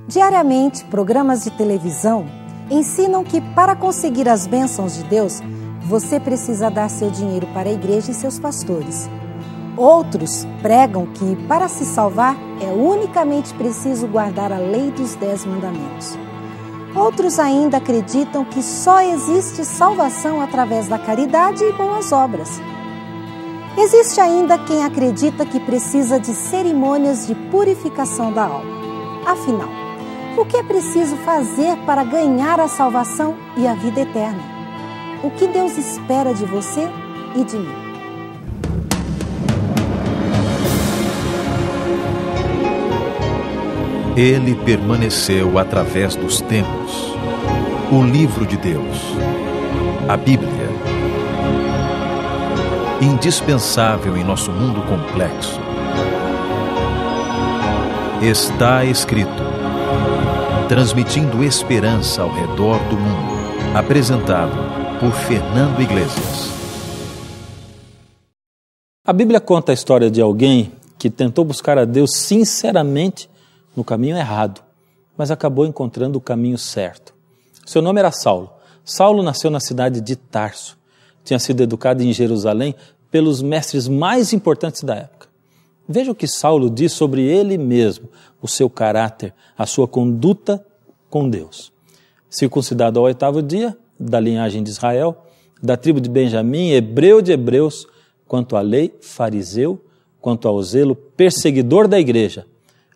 Diariamente, programas de televisão ensinam que para conseguir as bênçãos de Deus, você precisa dar seu dinheiro para a igreja e seus pastores. Outros pregam que para se salvar é unicamente preciso guardar a lei dos 10 mandamentos. Outros ainda acreditam que só existe salvação através da caridade e boas obras. Existe ainda quem acredita que precisa de cerimônias de purificação da alma. Afinal, o que é preciso fazer para ganhar a salvação e a vida eterna? O que Deus espera de você e de mim? Ele permaneceu através dos tempos. O livro de Deus, a Bíblia. Indispensável em nosso mundo complexo. Está escrito, transmitindo esperança ao redor do mundo. Apresentado por Fernando Iglesias. A Bíblia conta a história de alguém que tentou buscar a Deus sinceramente no caminho errado, mas acabou encontrando o caminho certo. Seu nome era Saulo. Saulo nasceu na cidade de Tarso. Tinha sido educado em Jerusalém pelos mestres mais importantes da época. Veja o que Saulo diz sobre ele mesmo, o seu caráter, a sua conduta com Deus. Circuncidado ao 8º dia, da linhagem de Israel, da tribo de Benjamim, hebreu de hebreus, quanto à lei, fariseu, quanto ao zelo, perseguidor da igreja,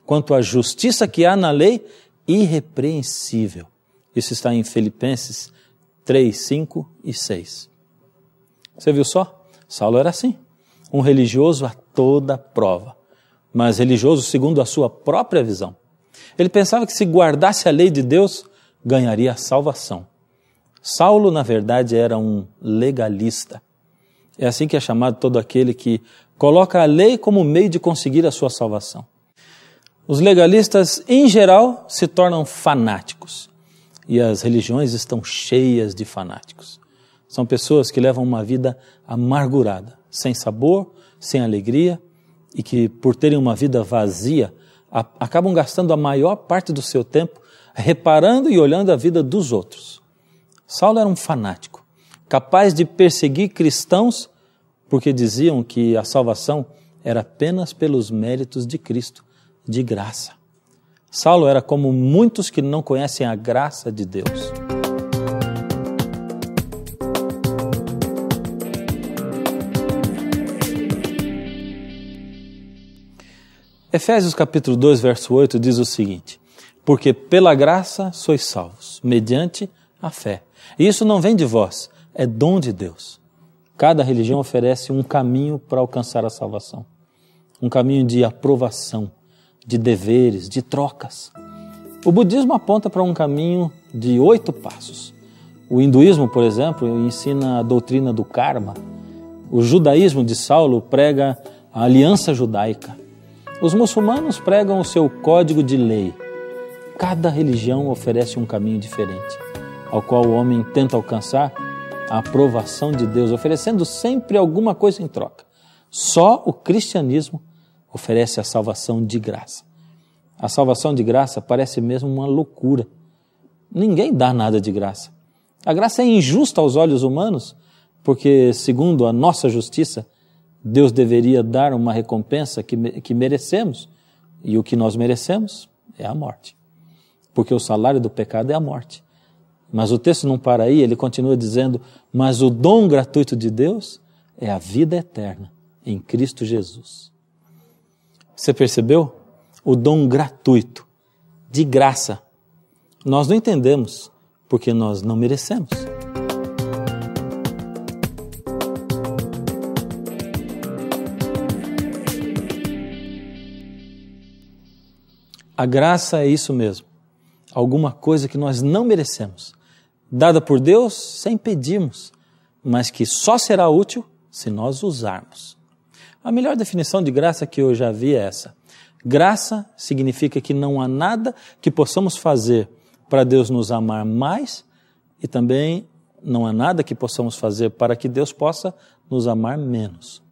quanto à justiça que há na lei, irrepreensível. Isso está em Filipenses 3, 5 e 6. Você viu só? Saulo era assim, um religioso a toda prova, mas religioso segundo a sua própria visão. Ele pensava que se guardasse a lei de Deus, ganharia a salvação. Saulo, na verdade, era um legalista. É assim que é chamado todo aquele que coloca a lei como meio de conseguir a sua salvação. Os legalistas, em geral, se tornam fanáticos. E as religiões estão cheias de fanáticos. São pessoas que levam uma vida amargurada, sem sabor, sem alegria, e que, por terem uma vida vazia, acabam gastando a maior parte do seu tempo reparando e olhando a vida dos outros. Saulo era um fanático, capaz de perseguir cristãos porque diziam que a salvação era apenas pelos méritos de Cristo, de graça. Saulo era como muitos que não conhecem a graça de Deus. Efésios capítulo 2, verso 8 diz o seguinte: porque pela graça sois salvos, mediante a fé. E isso não vem de vós, é dom de Deus. Cada religião oferece um caminho para alcançar a salvação. Um caminho de aprovação, de deveres, de trocas. O budismo aponta para um caminho de 8 passos. O hinduísmo, por exemplo, ensina a doutrina do karma. O judaísmo de Saulo prega a aliança judaica. Os muçulmanos pregam o seu código de lei. Cada religião oferece um caminho diferente, ao qual o homem tenta alcançar a aprovação de Deus, oferecendo sempre alguma coisa em troca. Só o cristianismo oferece a salvação de graça. A salvação de graça parece mesmo uma loucura. Ninguém dá nada de graça. A graça é injusta aos olhos humanos, porque, segundo a nossa justiça, Deus deveria dar uma recompensa que merecemos, e o que nós merecemos é a morte, porque o salário do pecado é a morte. Mas o texto não para aí, ele continua dizendo, mas o dom gratuito de Deus é a vida eterna em Cristo Jesus. Você percebeu? O dom gratuito, de graça. Nós não entendemos, porque nós não merecemos. A graça é isso mesmo, alguma coisa que nós não merecemos, dada por Deus sem pedirmos, mas que só será útil se nós usarmos. A melhor definição de graça que eu já vi é essa. Graça significa que não há nada que possamos fazer para Deus nos amar mais e também não há nada que possamos fazer para que Deus possa nos amar menos.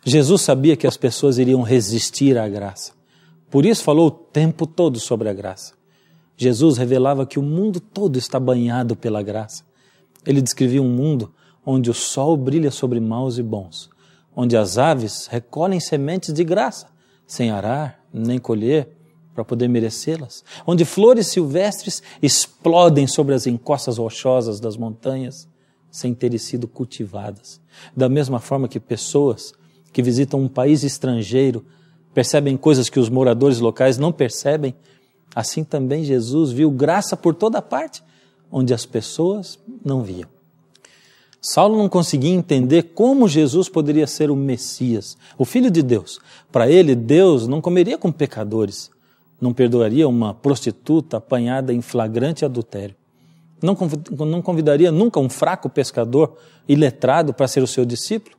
Jesus sabia que as pessoas iriam resistir à graça. Por isso falou o tempo todo sobre a graça. Jesus revelava que o mundo todo está banhado pela graça. Ele descrevia um mundo onde o sol brilha sobre maus e bons, onde as aves recolhem sementes de graça, sem arar nem colher, para poder merecê-las, onde flores silvestres explodem sobre as encostas rochosas das montanhas, sem terem sido cultivadas. Da mesma forma que pessoas que visitam um país estrangeiro percebem coisas que os moradores locais não percebem, assim também Jesus viu graça por toda parte, onde as pessoas não viam. Saulo não conseguia entender como Jesus poderia ser o Messias, o Filho de Deus. Para ele, Deus não comeria com pecadores, não perdoaria uma prostituta apanhada em flagrante adultério, não convidaria nunca um fraco pescador iletrado para ser o seu discípulo.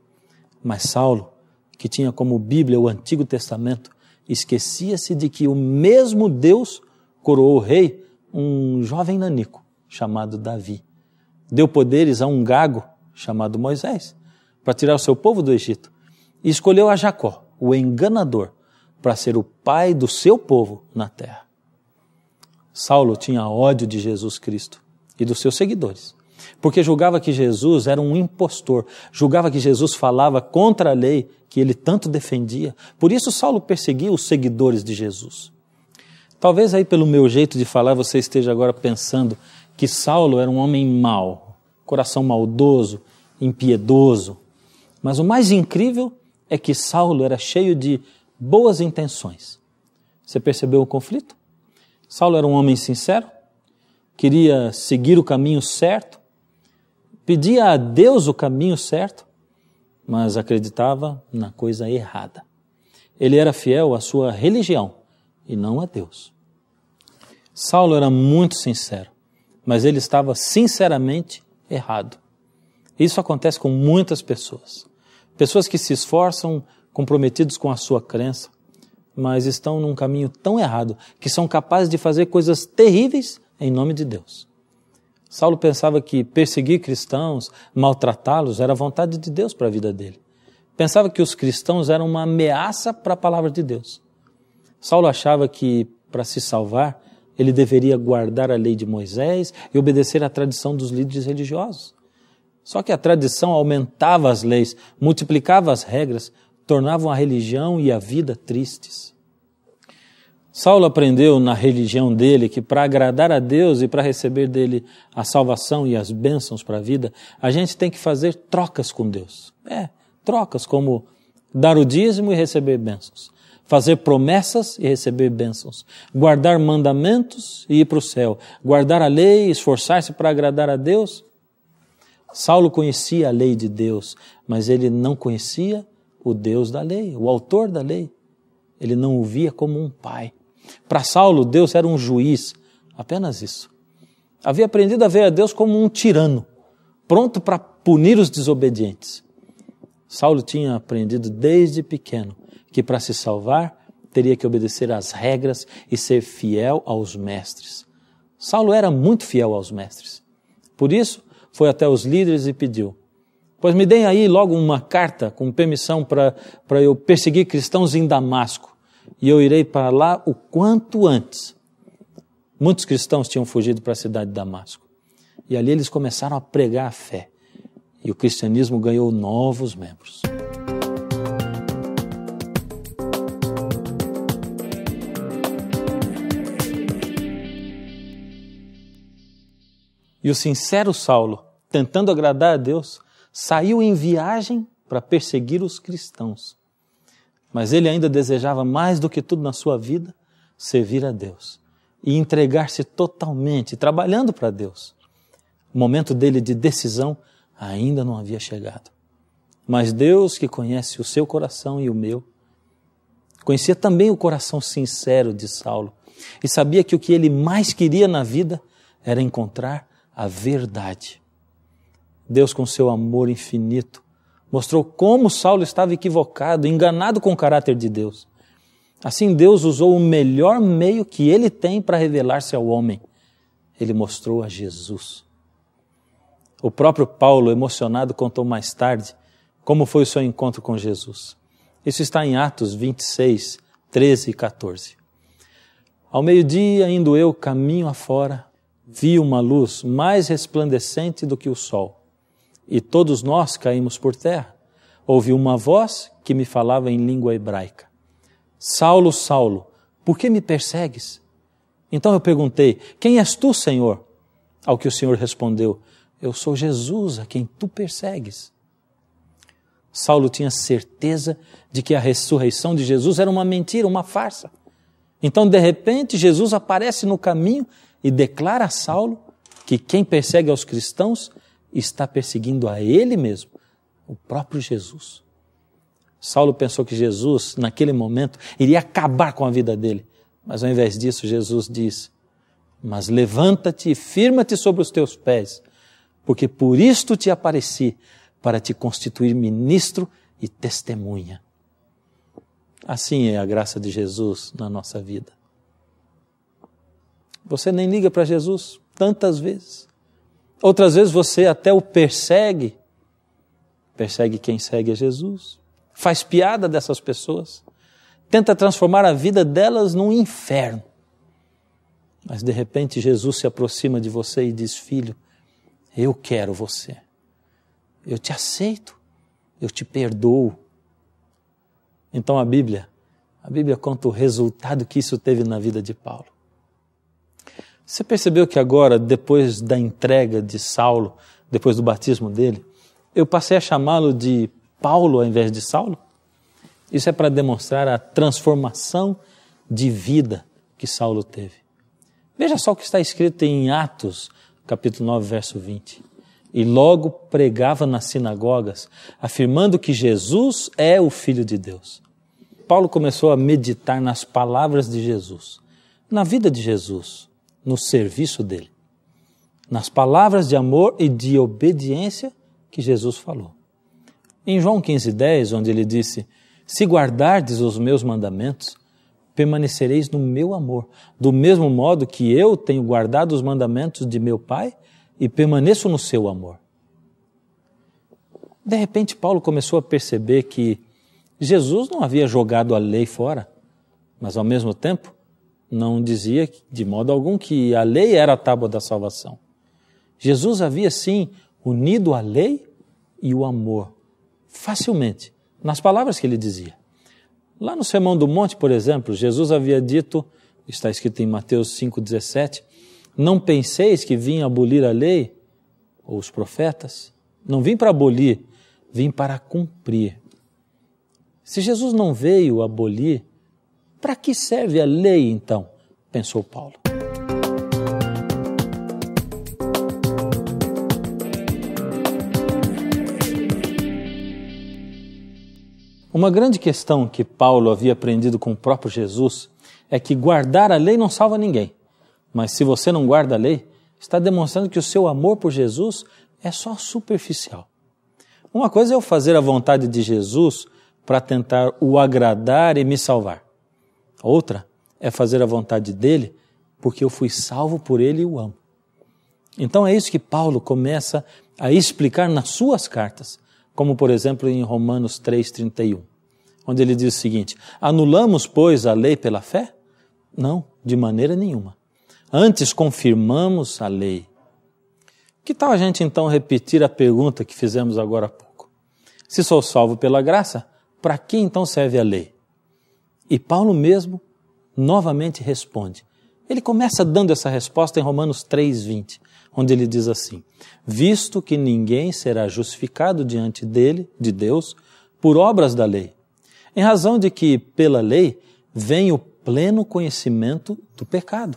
Mas Saulo, que tinha como Bíblia o Antigo Testamento, esquecia-se de que o mesmo Deus coroou rei um jovem nanico chamado Davi. Deu poderes a um gago chamado Moisés para tirar o seu povo do Egito e escolheu a Jacó, o enganador, para ser o pai do seu povo na terra. Saulo tinha ódio de Jesus Cristo e dos seus seguidores, porque julgava que Jesus era um impostor, julgava que Jesus falava contra a lei que ele tanto defendia. Por isso Saulo perseguia os seguidores de Jesus. Talvez aí pelo meu jeito de falar você esteja agora pensando que Saulo era um homem mau, coração maldoso, impiedoso. Mas o mais incrível é que Saulo era cheio de boas intenções. Você percebeu o conflito? Saulo era um homem sincero, queria seguir o caminho certo, pedia a Deus o caminho certo, mas acreditava na coisa errada. Ele era fiel à sua religião e não a Deus. Saulo era muito sincero, mas ele estava sinceramente errado. Isso acontece com muitas pessoas. Pessoas que se esforçam, comprometidos com a sua crença, mas estão num caminho tão errado que são capazes de fazer coisas terríveis em nome de Deus. Saulo pensava que perseguir cristãos, maltratá-los, era a vontade de Deus para a vida dele. Pensava que os cristãos eram uma ameaça para a palavra de Deus. Saulo achava que, para se salvar, ele deveria guardar a lei de Moisés e obedecer à tradição dos líderes religiosos. Só que a tradição aumentava as leis, multiplicava as regras, tornavam a religião e a vida tristes. Saulo aprendeu na religião dele que para agradar a Deus e para receber dele a salvação e as bênçãos para a vida, a gente tem que fazer trocas com Deus. Trocas como dar o dízimo e receber bênçãos, fazer promessas e receber bênçãos, guardar mandamentos e ir para o céu, guardar a lei e esforçar-se para agradar a Deus. Saulo conhecia a lei de Deus, mas ele não conhecia o Deus da lei, o autor da lei. Ele não o via como um pai. Para Saulo, Deus era um juiz, apenas isso. Havia aprendido a ver a Deus como um tirano, pronto para punir os desobedientes. Saulo tinha aprendido desde pequeno que para se salvar teria que obedecer às regras e ser fiel aos mestres. Saulo era muito fiel aos mestres. Por isso, foi até os líderes e pediu: pois me deem aí logo uma carta com permissão para eu perseguir cristãos em Damasco, e eu irei para lá o quanto antes. Muitos cristãos tinham fugido para a cidade de Damasco, e ali eles começaram a pregar a fé, e o cristianismo ganhou novos membros. E o sincero Saulo, tentando agradar a Deus, saiu em viagem para perseguir os cristãos. Mas ele ainda desejava mais do que tudo na sua vida servir a Deus e entregar-se totalmente, trabalhando para Deus. O momento dele de decisão ainda não havia chegado. Mas Deus, que conhece o seu coração e o meu, conhecia também o coração sincero de Saulo e sabia que o que ele mais queria na vida era encontrar a verdade. Deus, com seu amor infinito, mostrou como Saulo estava equivocado, enganado com o caráter de Deus. Assim, Deus usou o melhor meio que ele tem para revelar-se ao homem. Ele mostrou a Jesus. O próprio Paulo, emocionado, contou mais tarde como foi o seu encontro com Jesus. Isso está em Atos 26, 13 e 14. Ao meio-dia, indo eu caminho afora, vi uma luz mais resplandecente do que o sol, e todos nós caímos por terra. Ouvi uma voz que me falava em língua hebraica: Saulo, Saulo, por que me persegues? Então eu perguntei: quem és tu, Senhor? Ao que o Senhor respondeu: eu sou Jesus, a quem tu persegues. Saulo tinha certeza de que a ressurreição de Jesus era uma mentira, uma farsa. Então, de repente, Jesus aparece no caminho e declara a Saulo que quem persegue aos cristãos está perseguindo a ele mesmo, o próprio Jesus. Saulo pensou que Jesus, naquele momento, iria acabar com a vida dele. Mas ao invés disso, Jesus diz: mas levanta-te e firma-te sobre os teus pés, porque por isto te apareci, para te constituir ministro e testemunha. Assim é a graça de Jesus na nossa vida. Você nem liga para Jesus tantas vezes. Outras vezes você até o persegue. Persegue quem segue a Jesus. Faz piada dessas pessoas. Tenta transformar a vida delas num inferno. Mas de repente Jesus se aproxima de você e diz: filho, eu quero você. Eu te aceito. Eu te perdoo. Então a Bíblia conta o resultado que isso teve na vida de Paulo. Você percebeu que agora, depois da entrega de Saulo, depois do batismo dele, eu passei a chamá-lo de Paulo ao invés de Saulo? Isso é para demonstrar a transformação de vida que Saulo teve. Veja só o que está escrito em Atos, capítulo 9, verso 20. E logo pregava nas sinagogas, afirmando que Jesus é o Filho de Deus. Paulo começou a meditar nas palavras de Jesus, na vida de Jesus, no serviço dele, nas palavras de amor e de obediência que Jesus falou. Em João 15:10, onde ele disse: se guardardes os meus mandamentos, permanecereis no meu amor, do mesmo modo que eu tenho guardado os mandamentos de meu Pai e permaneço no seu amor. De repente, Paulo começou a perceber que Jesus não havia jogado a lei fora, mas ao mesmo tempo não dizia de modo algum que a lei era a tábua da salvação. Jesus havia sim unido a lei e o amor, facilmente, nas palavras que ele dizia. Lá no Sermão do Monte, por exemplo, Jesus havia dito, está escrito em Mateus 5,17, não penseis que vim abolir a lei ou os profetas. Não vim para abolir, vim para cumprir. Se Jesus não veio abolir, para que serve a lei então? Pensou Paulo. Uma grande questão que Paulo havia aprendido com o próprio Jesus é que guardar a lei não salva ninguém. Mas se você não guarda a lei, está demonstrando que o seu amor por Jesus é só superficial. Uma coisa é eu fazer a vontade de Jesus para tentar o agradar e me salvar. Outra é fazer a vontade dele porque eu fui salvo por ele e o amo. Então é isso que Paulo começa a explicar nas suas cartas, como por exemplo em Romanos 3,31, onde ele diz o seguinte: anulamos, pois, a lei pela fé? Não, de maneira nenhuma. Antes confirmamos a lei. Que tal a gente então repetir a pergunta que fizemos agora há pouco? Se sou salvo pela graça, para que então serve a lei? E Paulo mesmo novamente responde. Ele começa dando essa resposta em Romanos 3,20, onde ele diz assim: visto que ninguém será justificado diante dele, de Deus, por obras da lei, em razão de que pela lei vem o pleno conhecimento do pecado.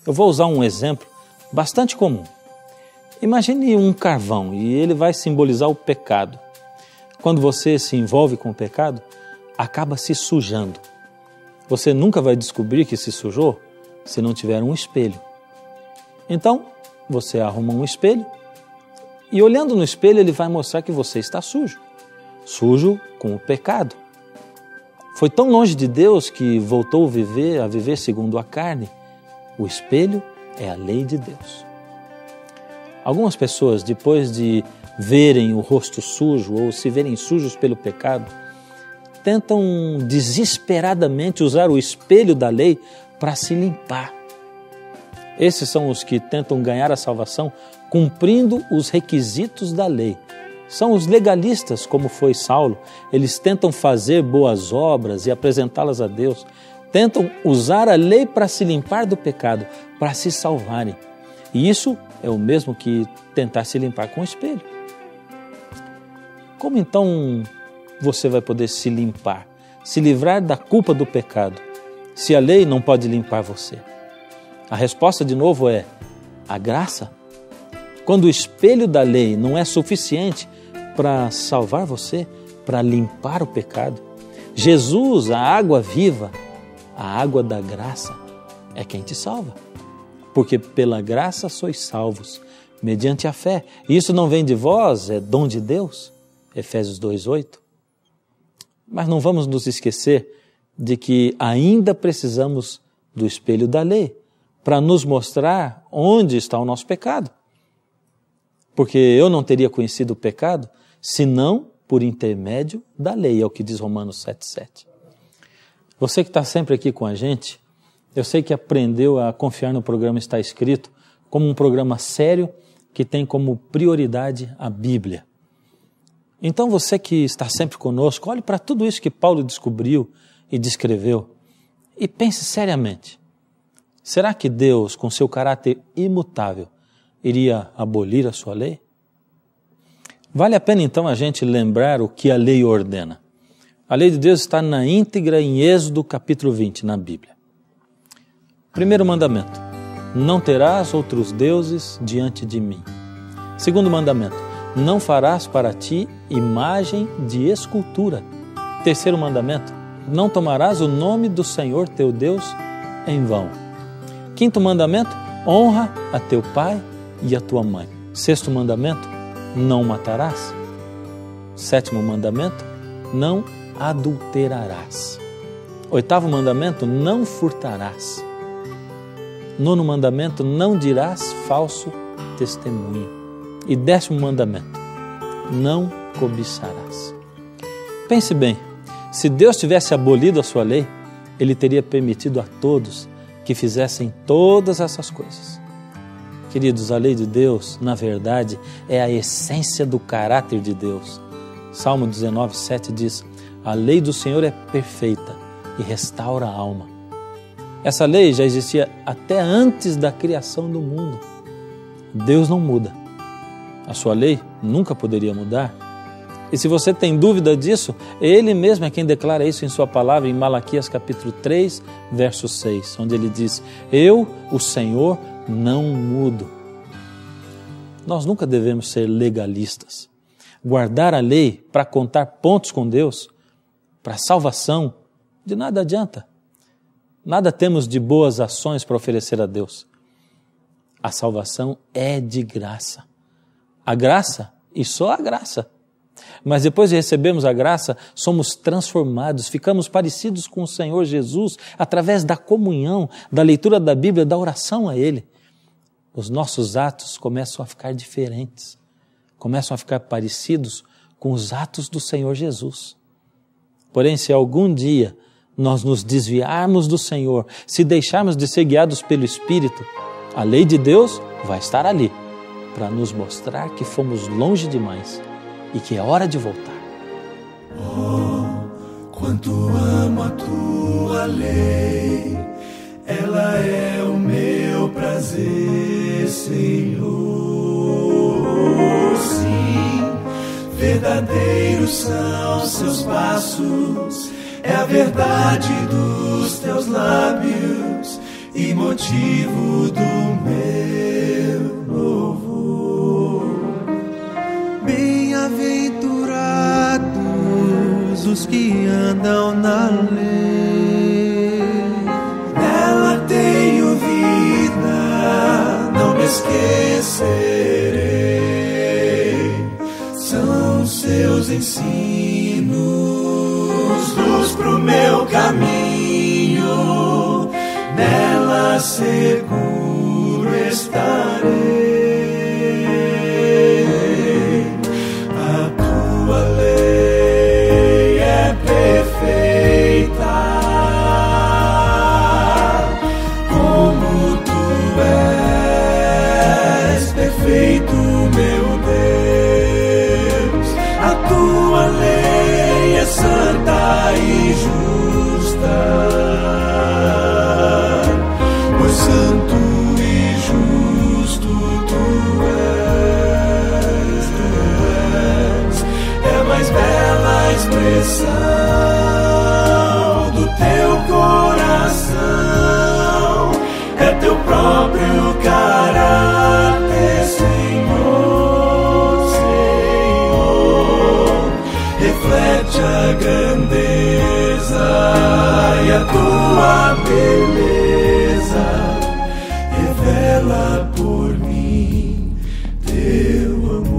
Eu vou usar um exemplo bastante comum. Imagine um carvão e ele vai simbolizar o pecado. Quando você se envolve com o pecado, acaba se sujando. Você nunca vai descobrir que se sujou se não tiver um espelho. Então, você arruma um espelho e olhando no espelho ele vai mostrar que você está sujo. Sujo com o pecado. Foi tão longe de Deus que voltou a viver segundo a carne. O espelho é a lei de Deus. Algumas pessoas, depois de verem o rosto sujo ou se verem sujos pelo pecado, tentam desesperadamente usar o espelho da lei para se limpar. Esses são os que tentam ganhar a salvação cumprindo os requisitos da lei. São os legalistas, como foi Saulo. Eles tentam fazer boas obras e apresentá-las a Deus. Tentam usar a lei para se limpar do pecado, para se salvarem. E isso é o mesmo que tentar se limpar com o espelho. Como então você vai poder se limpar, se livrar da culpa do pecado, se a lei não pode limpar você? A resposta, de novo, é a graça. Quando o espelho da lei não é suficiente para salvar você, para limpar o pecado, Jesus, a água viva, a água da graça, é quem te salva. Porque pela graça sois salvos, mediante a fé. E isso não vem de vós, é dom de Deus. Efésios 2:8. Mas não vamos nos esquecer de que ainda precisamos do espelho da lei para nos mostrar onde está o nosso pecado. Porque eu não teria conhecido o pecado senão por intermédio da lei, é o que diz Romanos 7:7. Você que está sempre aqui com a gente, eu sei que aprendeu a confiar no programa Está Escrito como um programa sério que tem como prioridade a Bíblia. Então você que está sempre conosco, olhe para tudo isso que Paulo descobriu e descreveu e pense seriamente. Será que Deus, com seu caráter imutável, iria abolir a sua lei? Vale a pena então a gente lembrar o que a lei ordena. A lei de Deus está na íntegra em Êxodo capítulo 20, na Bíblia. Primeiro mandamento: não terás outros deuses diante de mim. Segundo mandamento: não farás para ti imagem de escultura. Terceiro mandamento: não tomarás o nome do Senhor teu Deus em vão. Quinto mandamento: honra a teu pai e a tua mãe. Sexto mandamento: não matarás. Sétimo mandamento: não adulterarás. Oitavo mandamento: não furtarás. Nono mandamento: não dirás falso testemunho. E 10º mandamento: não cobiçarás. Pense bem, se Deus tivesse abolido a sua lei, Ele teria permitido a todos que fizessem todas essas coisas. Queridos, a lei de Deus, na verdade, é a essência do caráter de Deus. Salmo 19:7 diz: a lei do Senhor é perfeita e restaura a alma. Essa lei já existia até antes da criação do mundo. Deus não muda. A sua lei nunca poderia mudar. E se você tem dúvida disso, Ele mesmo é quem declara isso em sua palavra, em Malaquias capítulo 3, verso 6, onde Ele diz: eu, o Senhor, não mudo. Nós nunca devemos ser legalistas. Guardar a lei para contar pontos com Deus, para salvação, de nada adianta. Nada temos de boas ações para oferecer a Deus. A salvação é de graça. A graça e só a graça. Mas depois de recebermos a graça, somos transformados, ficamos parecidos com o Senhor Jesus através da comunhão, da leitura da Bíblia, da oração a Ele. Os nossos atos começam a ficar diferentes, começam a ficar parecidos com os atos do Senhor Jesus. Porém, se algum dia nós nos desviarmos do Senhor, se deixarmos de ser guiados pelo Espírito, a lei de Deus vai estar ali para nos mostrar que fomos longe demais e que é hora de voltar. Oh, quanto amo a tua lei, ela é o meu prazer, Senhor. Sim, verdadeiros são seus passos, é a verdade dos teus lábios e motivo do meu louvor. Bem-aventurados os que andam na lei, nela tenho vida, não me esquecerei. São seus ensinos, luz pro meu caminho, nela seguro estarei. A tua lei é perfeita, santo e justo tu és. É a mais bela expressão do teu coração, é teu próprio caráter, Senhor, Senhor. Reflete a grandeza e a tua beleza, revela por mim teu amor.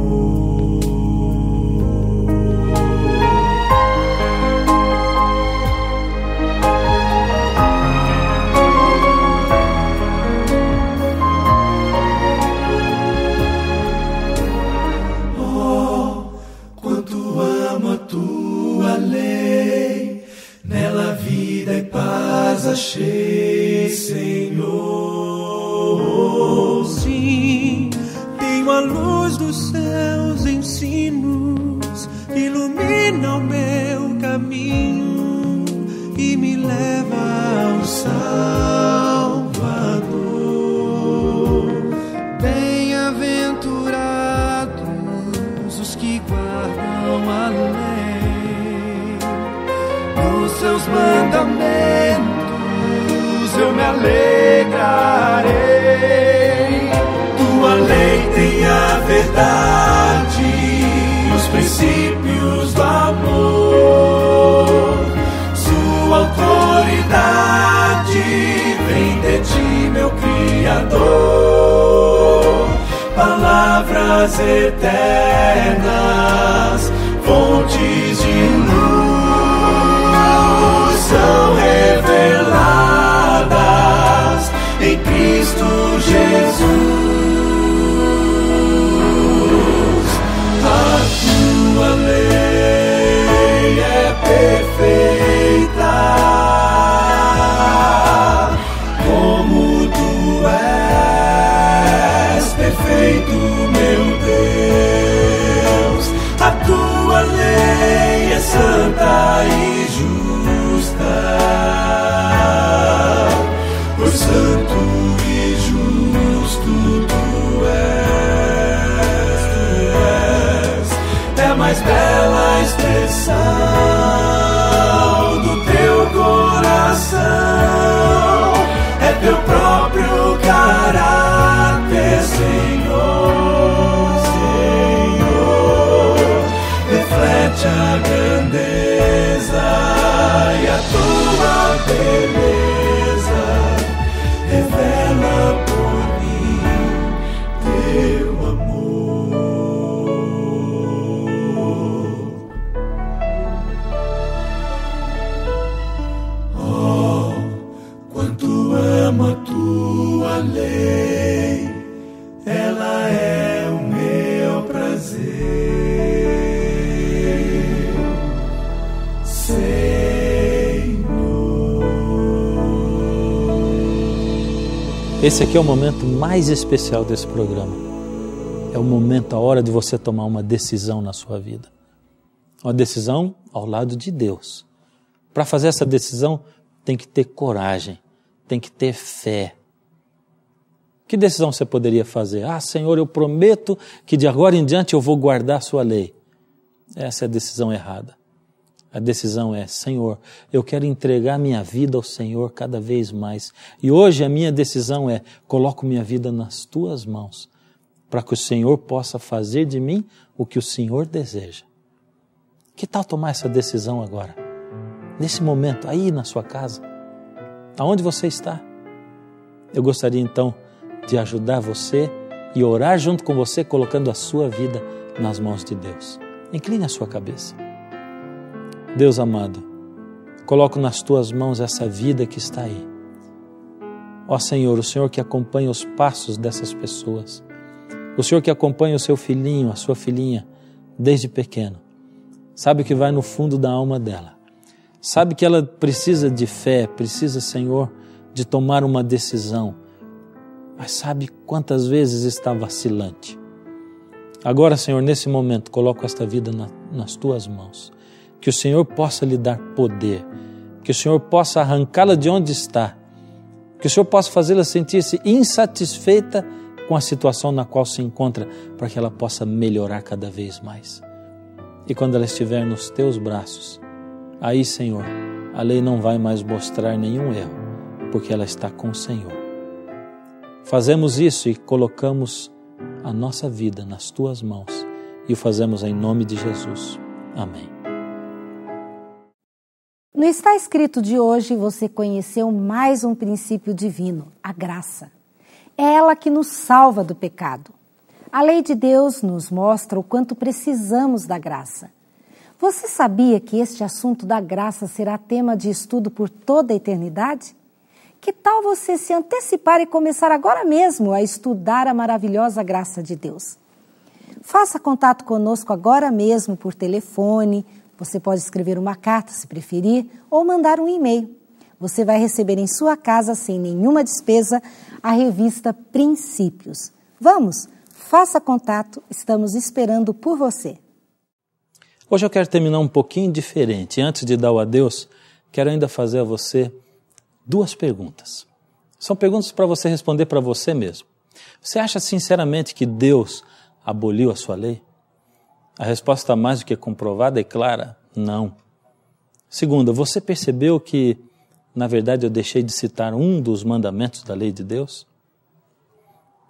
Oh, quanto amo a tua lei, nela vida e paz achei, Senhor. Sim, tenho a luz dos seus ensinos, ilumina o meu caminho e me leva ao Salvador. Bem-aventurados os que guardam a lei, nos seus mandamentos eu me alegrarei. Tua lei tem a verdade, os princípios do amor. Sua autoridade vem de ti, meu Criador. Palavras eternas, fontes de luz, são reveladas em Cristo Jesus. A tua lei é perfeita, como tu és perfeito, meu Deus. A tua lei é santa e justa, por santo e justo tu és. É a mais bela expressão do teu coração, é teu próprio caráter, Senhor, Senhor. Reflete a grandeza e a tua beleza, revela por mim teu amor. Oh, quanto amo a tua lei, ela é o meu prazer. Esse aqui é o momento mais especial desse programa. É o momento, a hora de você tomar uma decisão na sua vida. Uma decisão ao lado de Deus. Para fazer essa decisão, tem que ter coragem, tem que ter fé. Que decisão você poderia fazer? Ah, Senhor, eu prometo que de agora em diante eu vou guardar a sua lei. Essa é a decisão errada. A decisão é, Senhor, eu quero entregar minha vida ao Senhor cada vez mais. E hoje a minha decisão é, coloco minha vida nas tuas mãos, para que o Senhor possa fazer de mim o que o Senhor deseja. Que tal tomar essa decisão agora? Nesse momento, aí na sua casa, aonde você está? Eu gostaria então de ajudar você e orar junto com você, colocando a sua vida nas mãos de Deus. Incline a sua cabeça. Deus amado, coloco nas tuas mãos essa vida que está aí. Ó Senhor, o Senhor que acompanha os passos dessas pessoas, o Senhor que acompanha o seu filhinho, a sua filhinha, desde pequeno, sabe o que vai no fundo da alma dela, sabe que ela precisa de fé, precisa, Senhor, de tomar uma decisão, mas sabe quantas vezes está vacilante. Agora, Senhor, nesse momento, coloco esta vida nas tuas mãos. Que o Senhor possa lhe dar poder, que o Senhor possa arrancá-la de onde está Que o Senhor possa fazê-la sentir-se insatisfeita com a situação na qual se encontra, para que ela possa melhorar cada vez mais. E quando ela estiver nos teus braços, aí, Senhor, a lei não vai mais mostrar nenhum erro, porque ela está com o Senhor. Fazemos isso e colocamos a nossa vida nas tuas mãos e o fazemos em nome de Jesus. Amém. No Está Escrito de hoje, você conheceu mais um princípio divino, a graça. É ela que nos salva do pecado. A lei de Deus nos mostra o quanto precisamos da graça. Você sabia que este assunto da graça será tema de estudo por toda a eternidade? Que tal você se antecipar e começar agora mesmo a estudar a maravilhosa graça de Deus? Faça contato conosco agora mesmo por telefone. Você pode escrever uma carta, se preferir, ou mandar um e-mail. Você vai receber em sua casa, sem nenhuma despesa, a revista Princípios. Vamos, faça contato, estamos esperando por você. Hoje eu quero terminar um pouquinho diferente. Antes de dar o adeus, quero ainda fazer a você 2 perguntas. São perguntas para você responder para você mesmo. Você acha sinceramente que Deus aboliu a sua lei? A resposta mais do que comprovada e clara, não. Segunda, você percebeu que, na verdade, eu deixei de citar um dos mandamentos da lei de Deus?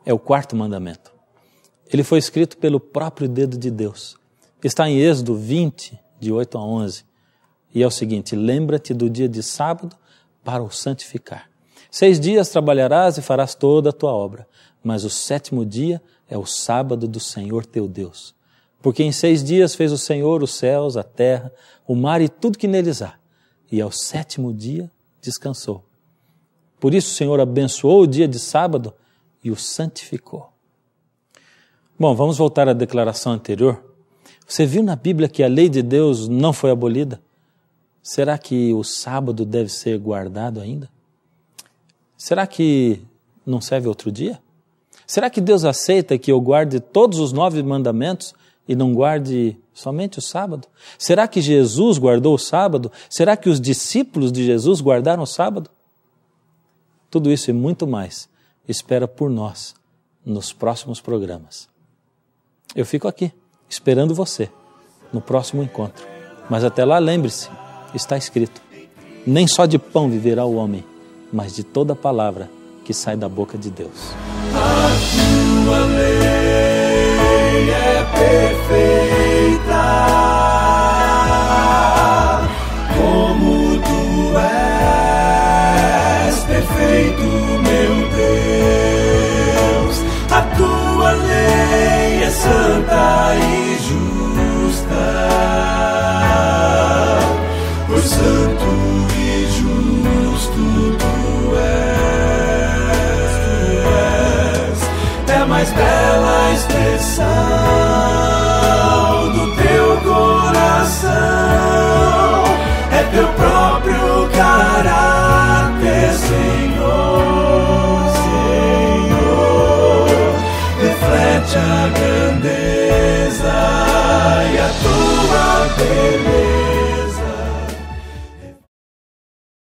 É o 4º mandamento. Ele foi escrito pelo próprio dedo de Deus. Está em Êxodo 20, de 8 a 11. E é o seguinte: lembra-te do dia de sábado para o santificar. 6 dias trabalharás e farás toda a tua obra, mas o 7º dia é o sábado do Senhor teu Deus. Porque em 6 dias fez o Senhor os céus, a terra, o mar e tudo que neles há. E ao 7º dia descansou. Por isso o Senhor abençoou o dia de sábado e o santificou. Bom, vamos voltar à declaração anterior. Você viu na Bíblia que a lei de Deus não foi abolida? Será que o sábado deve ser guardado ainda? Será que não serve outro dia? Será que Deus aceita que eu guarde todos os 9 mandamentos e não guarde somente o sábado? Será que Jesus guardou o sábado? Será que os discípulos de Jesus guardaram o sábado? Tudo isso e muito mais espera por nós nos próximos programas. Eu fico aqui, esperando você, no próximo encontro. Mas até lá, lembre-se, está escrito: nem só de pão viverá o homem, mas de toda palavra que sai da boca de Deus. A tua lei é perfeita, como tu és perfeito, meu Deus. A tua lei é santa e